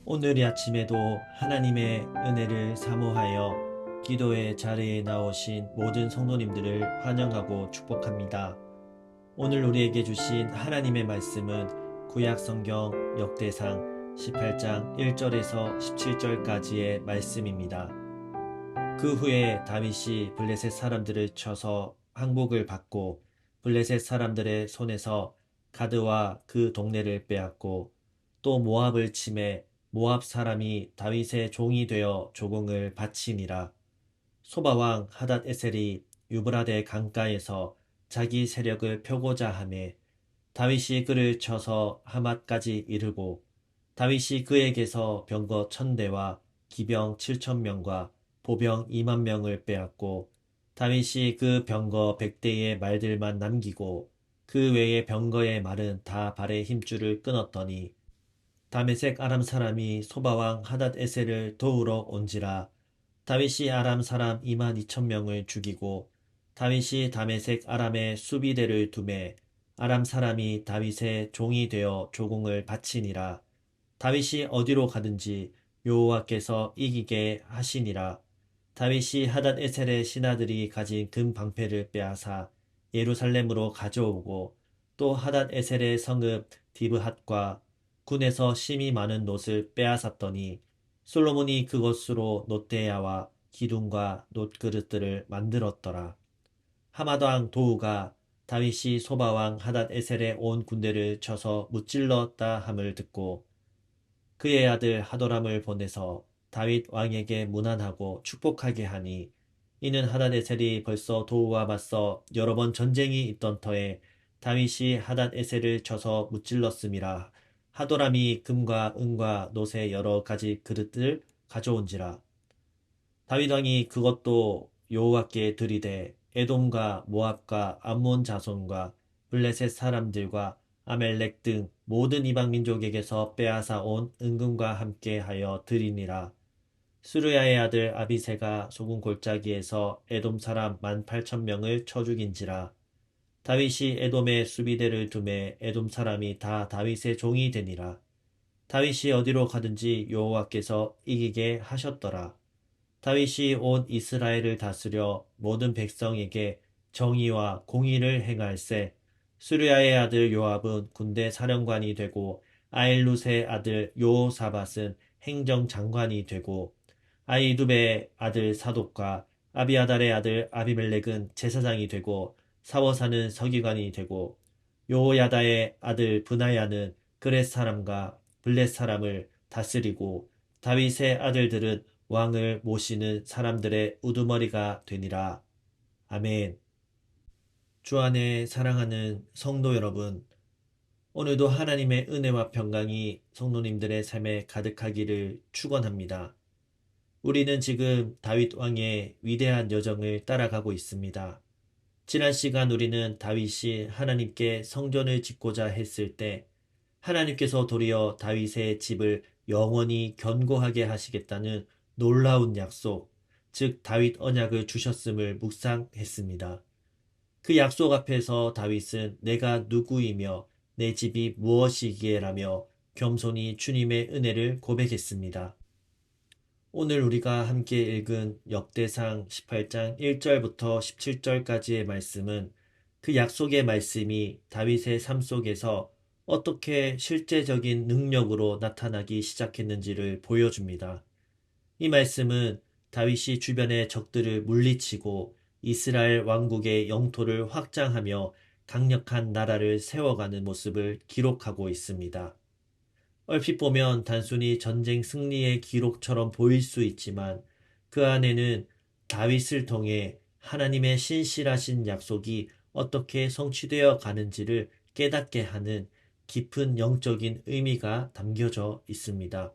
오늘 아침에도 하나님의 은혜를 사모하여 기도의 자리에 나오신 모든 성도님들을 환영하고 축복합니다. 오늘 우리에게 주신 하나님의 말씀은 구약성경 역대상 18장 1절에서 17절까지의 말씀입니다. 그 후에 다윗이 블레셋 사람들을 쳐서 항복을 받고 블레셋 사람들의 손에서 가드와 그 동네를 빼앗고 또 모압을 치매 모압 사람이 다윗의 종이 되어 조공을 바치니라. 소바왕 하닷 에셀이 유브라데 강가에서 자기 세력을 펴고자 하매 다윗이 그를 쳐서 하맛까지 이르고 다윗이 그에게서 병거 1000대와 기병 7000명과 보병 20000명을 빼앗고 다윗이 그 병거 100대의 말들만 남기고 그 외의 병거의 말은 다 발의 힘줄을 끊었더니 다메섹 아람 사람이 소바왕 하닷 에셀을 도우러 온지라. 다윗이 아람 사람 22000명을 죽이고 다윗이 다메섹 아람의 수비대를 두매 아람 사람이 다윗의 종이 되어 조공을 바치니라. 다윗이 어디로 가든지 여호와께서 이기게 하시니라. 다윗이 하닷 에셀의 신하들이 가진 금 방패를 빼앗아 예루살렘으로 가져오고 또 하닷 에셀의 성읍 디브핫과 군에서 심이 많은 놋을 빼앗았더니 솔로몬이 그것으로 놋대야와 기둥과 놋그릇들을 만들었더라. 하마당 도우가 다윗이 소바왕 하닷 에셀의 온 군대를 쳐서 무찔렀다 함을 듣고 그의 아들 하도람을 보내서 다윗 왕에게 문안하고 축복하게 하니 이는 하닷에셀이 벌써 도우와 맞서 여러 번 전쟁이 있던 터에 다윗이 하닷에셀을 쳐서 무찔렀음이라. 하도람이 금과 은과 놋의 여러 가지 그릇을 가져온지라. 다윗 왕이 그것도 여호와께 드리되 에돔과 모압과 암몬 자손과 블레셋 사람들과 아멜렉 등 모든 이방 민족에게서 빼앗아 온 은금과 함께 하여 드리니라. 수르야의 아들 아비새가 소금 골짜기에서 에돔 사람 18,000명을 쳐 죽인지라. 다윗이 에돔의 수비대를 두매 에돔 사람이 다 다윗의 종이 되니라. 다윗이 어디로 가든지 여호와께서 이기게 하셨더라. 다윗이 온 이스라엘을 다스려 모든 백성에게 정의와 공의를 행할세. 수르야의 아들 요압은 군대 사령관이 되고 아일룻의 아들 요사밧은 행정장관이 되고 아이두베의 아들 사독과 아비아달의 아들 아비멜렉은 제사장이 되고 사워사는 서기관이 되고 요야다의 아들 브나야는 그렛 사람과 블렛 사람을 다스리고 다윗의 아들들은 왕을 모시는 사람들의 우두머리가 되니라. 아멘. 주 안에 사랑하는 성도 여러분, 오늘도 하나님의 은혜와 평강이 성도님들의 삶에 가득하기를 축원합니다. 우리는 지금 다윗 왕의 위대한 여정을 따라가고 있습니다. 지난 시간 우리는 다윗이 하나님께 성전을 짓고자 했을 때 하나님께서 도리어 다윗의 집을 영원히 견고하게 하시겠다는 놀라운 약속, 즉 다윗 언약을 주셨음을 묵상했습니다. 그 약속 앞에서 다윗은 내가 누구이며 내 집이 무엇이기에라며 겸손히 주님의 은혜를 고백했습니다. 오늘 우리가 함께 읽은 역대상 18장 1절부터 17절까지의 말씀은 그 약속의 말씀이 다윗의 삶 속에서 어떻게 실제적인 능력으로 나타나기 시작했는지를 보여줍니다. 이 말씀은 다윗이 주변의 적들을 물리치고 이스라엘 왕국의 영토를 확장하며 강력한 나라를 세워가는 모습을 기록하고 있습니다. 얼핏 보면 단순히 전쟁 승리의 기록처럼 보일 수 있지만 그 안에는 다윗을 통해 하나님의 신실하신 약속이 어떻게 성취되어 가는지를 깨닫게 하는 깊은 영적인 의미가 담겨져 있습니다.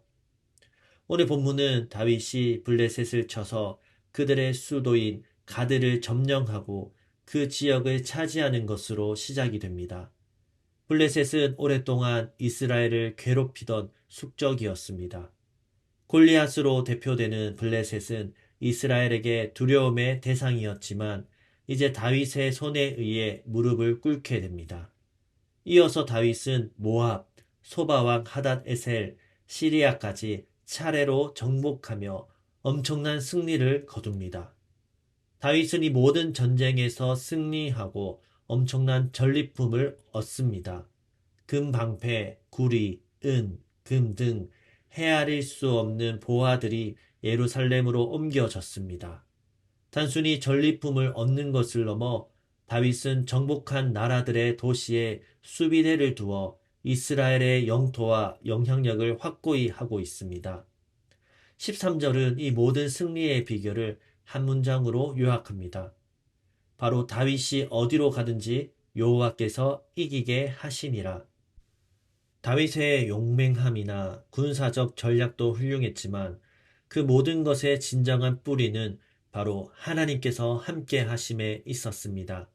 오늘 본문은 다윗이 블레셋을 쳐서 그들의 수도인 가드를 점령하고 그 지역을 차지하는 것으로 시작이 됩니다. 블레셋은 오랫동안 이스라엘을 괴롭히던 숙적이었습니다. 골리앗으로 대표되는 블레셋은 이스라엘에게 두려움의 대상이었지만 이제 다윗의 손에 의해 무릎을 꿇게 됩니다. 이어서 다윗은 모압, 소바왕 하닷 에셀, 시리아까지 차례로 정복하며 엄청난 승리를 거둡니다. 다윗은 이 모든 전쟁에서 승리하고 엄청난 전리품을 얻습니다. 금 방패, 구리, 은, 금 등 헤아릴 수 없는 보화들이 예루살렘으로 옮겨졌습니다. 단순히 전리품을 얻는 것을 넘어 다윗은 정복한 나라들의 도시에 수비대를 두어 이스라엘의 영토와 영향력을 확고히 하고 있습니다. 13절은 이 모든 승리의 비결을 한 문장으로 요약합니다. 바로 다윗이 어디로 가든지 여호와께서 이기게 하시니라. 다윗의 용맹함이나 군사적 전략도 훌륭했지만 그 모든 것의 진정한 뿌리는 바로 하나님께서 함께 하심에 있었습니다.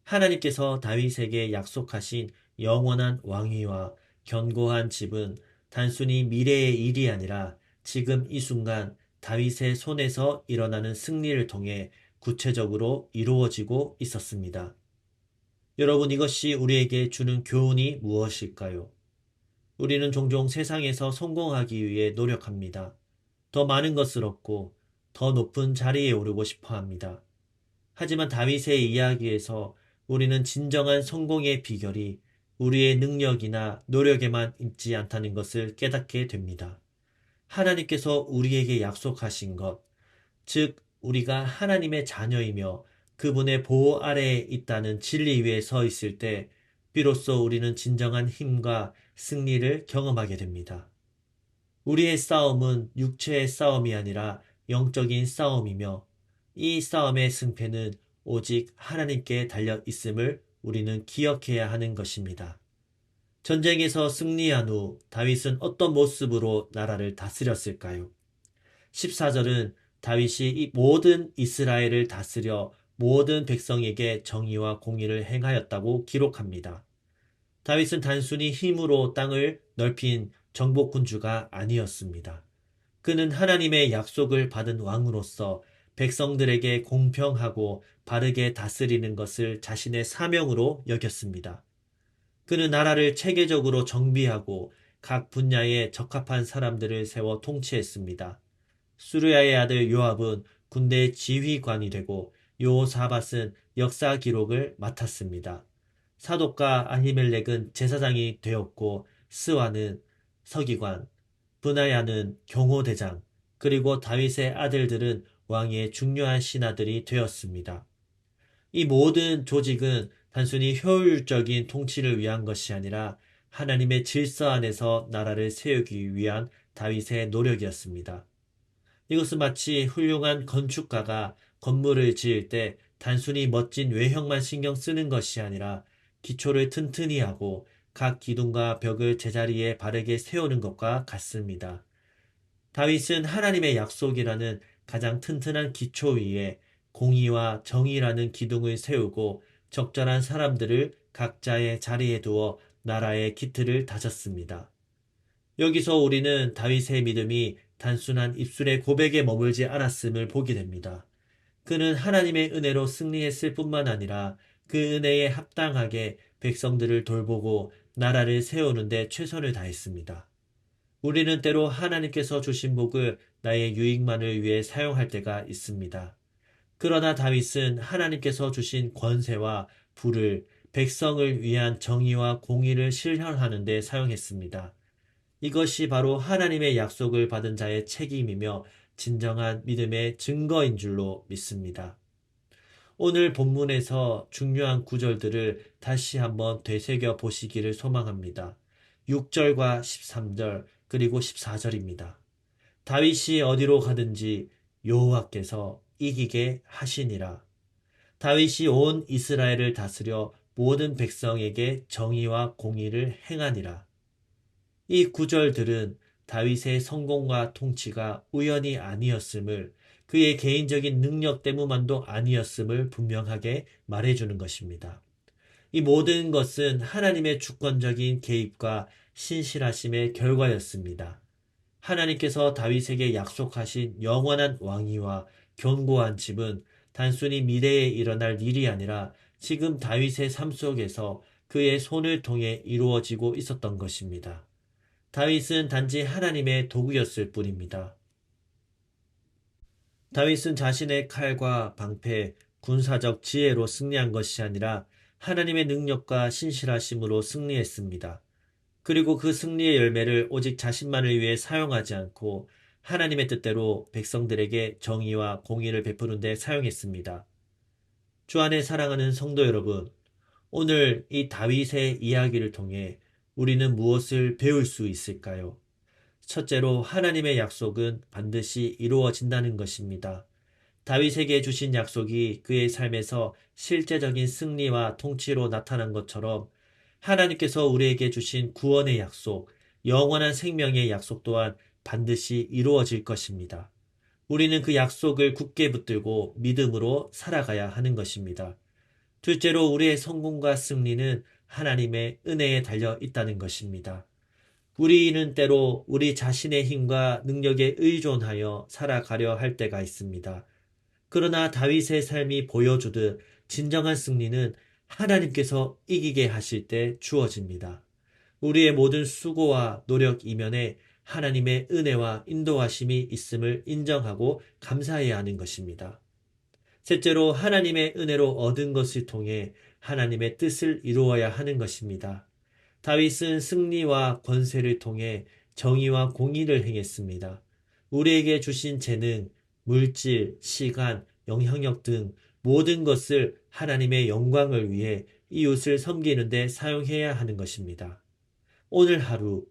하나님께서 다윗에게 약속하신 영원한 왕위와 견고한 집은 단순히 미래의 일이 아니라 지금 이 순간 다윗의 손에서 일어나는 승리를 통해 구체적으로 이루어지고 있었습니다. 여러분, 이것이 우리에게 주는 교훈이 무엇일까요? 우리는 종종 세상에서 성공하기 위해 노력합니다. 더 많은 것을 얻고 더 높은 자리에 오르고 싶어 합니다. 하지만 다윗의 이야기에서 우리는 진정한 성공의 비결이 우리의 능력이나 노력에만 있지 않다는 것을 깨닫게 됩니다. 하나님께서 우리에게 약속하신 것, 즉 우리가 하나님의 자녀이며 그분의 보호 아래에 있다는 진리 위에 서 있을 때 비로소 우리는 진정한 힘과 승리를 경험하게 됩니다. 우리의 싸움은 육체의 싸움이 아니라 영적인 싸움이며 이 싸움의 승패는 오직 하나님께 달려 있음을 우리는 기억해야 하는 것입니다. 전쟁에서 승리한 후 다윗은 어떤 모습으로 나라를 다스렸을까요? 14절은 다윗이 이 모든 이스라엘을 다스려 모든 백성에게 정의와 공의를 행하였다고 기록합니다. 다윗은 단순히 힘으로 땅을 넓힌 정복군주가 아니었습니다. 그는 하나님의 약속을 받은 왕으로서 백성들에게 공평하고 바르게 다스리는 것을 자신의 사명으로 여겼습니다. 그는 나라를 체계적으로 정비하고 각 분야에 적합한 사람들을 세워 통치했습니다. 수르야의 아들 요압은 군대 지휘관이 되고 요사밧은 역사 기록을 맡았습니다. 사독과 아히멜렉은 제사장이 되었고 스와는 서기관, 브나야는 경호대장, 그리고 다윗의 아들들은 왕의 중요한 신하들이 되었습니다. 이 모든 조직은 단순히 효율적인 통치를 위한 것이 아니라 하나님의 질서 안에서 나라를 세우기 위한 다윗의 노력이었습니다. 이것은 마치 훌륭한 건축가가 건물을 지을 때 단순히 멋진 외형만 신경 쓰는 것이 아니라 기초를 튼튼히 하고 각 기둥과 벽을 제자리에 바르게 세우는 것과 같습니다. 다윗은 하나님의 약속이라는 가장 튼튼한 기초 위에 공의와 정의라는 기둥을 세우고 적절한 사람들을 각자의 자리에 두어 나라의 기틀을 다졌습니다. 여기서 우리는 다윗의 믿음이 단순한 입술의 고백에 머물지 않았음을 보게 됩니다. 그는 하나님의 은혜로 승리했을 뿐만 아니라 그 은혜에 합당하게 백성들을 돌보고 나라를 세우는 데 최선을 다했습니다. 우리는 때로 하나님께서 주신 복을 나의 유익만을 위해 사용할 때가 있습니다. 그러나 다윗은 하나님께서 주신 권세와 부를 백성을 위한 정의와 공의를 실현하는 데 사용했습니다. 이것이 바로 하나님의 약속을 받은 자의 책임이며 진정한 믿음의 증거인 줄로 믿습니다. 오늘 본문에서 중요한 구절들을 다시 한번 되새겨 보시기를 소망합니다. 6절과 13절 그리고 14절입니다. 다윗이 어디로 가든지 여호와께서 이기게 하시니라. 다윗이 온 이스라엘을 다스려 모든 백성에게 정의와 공의를 행하니라. 이 구절들은 다윗의 성공과 통치가 우연이 아니었음을, 그의 개인적인 능력 때문만도 아니었음을 분명하게 말해주는 것입니다. 이 모든 것은 하나님의 주권적인 개입과 신실하심의 결과였습니다. 하나님께서 다윗에게 약속하신 영원한 왕위와 견고한 집은 단순히 미래에 일어날 일이 아니라 지금 다윗의 삶 속에서 그의 손을 통해 이루어지고 있었던 것입니다. 다윗은 단지 하나님의 도구였을 뿐입니다. 다윗은 자신의 칼과 방패, 군사적 지혜로 승리한 것이 아니라 하나님의 능력과 신실하심으로 승리했습니다. 그리고 그 승리의 열매를 오직 자신만을 위해 사용하지 않고 하나님의 뜻대로 백성들에게 정의와 공의를 베푸는 데 사용했습니다. 주 안에 사랑하는 성도 여러분, 오늘 이 다윗의 이야기를 통해 우리는 무엇을 배울 수 있을까요? 첫째로 하나님의 약속은 반드시 이루어진다는 것입니다. 다윗에게 주신 약속이 그의 삶에서 실제적인 승리와 통치로 나타난 것처럼 하나님께서 우리에게 주신 구원의 약속, 영원한 생명의 약속 또한 반드시 이루어질 것입니다. 우리는 그 약속을 굳게 붙들고 믿음으로 살아가야 하는 것입니다. 둘째로 우리의 성공과 승리는 하나님의 은혜에 달려 있다는 것입니다. 우리는 때로 우리 자신의 힘과 능력에 의존하여 살아가려 할 때가 있습니다. 그러나 다윗의 삶이 보여주듯 진정한 승리는 하나님께서 이기게 하실 때 주어집니다. 우리의 모든 수고와 노력 이면에 하나님의 은혜와 인도하심이 있음을 인정하고 감사해야 하는 것입니다. 셋째로 하나님의 은혜로 얻은 것을 통해 하나님의 뜻을 이루어야 하는 것입니다. 다윗은 승리와 권세를 통해 정의와 공의를 행했습니다. 우리에게 주신 재능, 물질, 시간, 영향력 등 모든 것을 하나님의 영광을 위해 이웃을 섬기는 데 사용해야 하는 것입니다. 오늘 하루,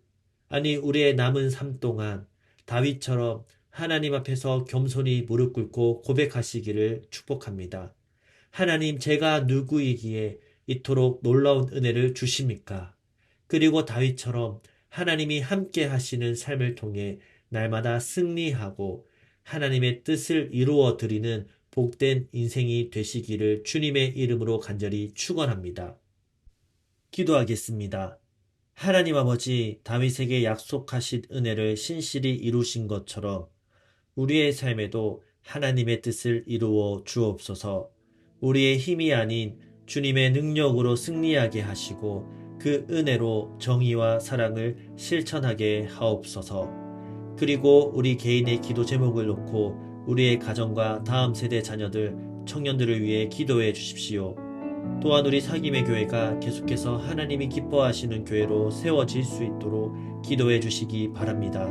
아니 우리의 남은 삶 동안 다윗처럼 하나님 앞에서 겸손히 무릎 꿇고 고백하시기를 축복합니다. 하나님, 제가 누구이기에 이토록 놀라운 은혜를 주십니까? 그리고 다윗처럼 하나님이 함께 하시는 삶을 통해 날마다 승리하고 하나님의 뜻을 이루어 드리는 복된 인생이 되시기를 주님의 이름으로 간절히 축원합니다. 기도하겠습니다. 하나님 아버지, 다윗에게 약속하신 은혜를 신실히 이루신 것처럼 우리의 삶에도 하나님의 뜻을 이루어 주옵소서. 우리의 힘이 아닌 주님의 능력으로 승리하게 하시고 그 은혜로 정의와 사랑을 실천하게 하옵소서. 그리고 우리 개인의 기도 제목을 놓고 우리의 가정과 다음 세대 자녀들, 청년들을 위해 기도해 주십시오. 또한 우리 사김의 교회가 계속해서 하나님이 기뻐하시는 교회로 세워질 수 있도록 기도해 주시기 바랍니다.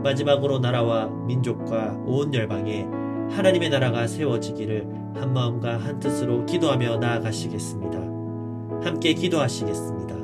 마지막으로 나라와 민족과 온 열방에 하나님의 나라가 세워지기를 한 마음과 한 뜻으로 기도하며 나아가시겠습니다. 함께 기도하시겠습니다.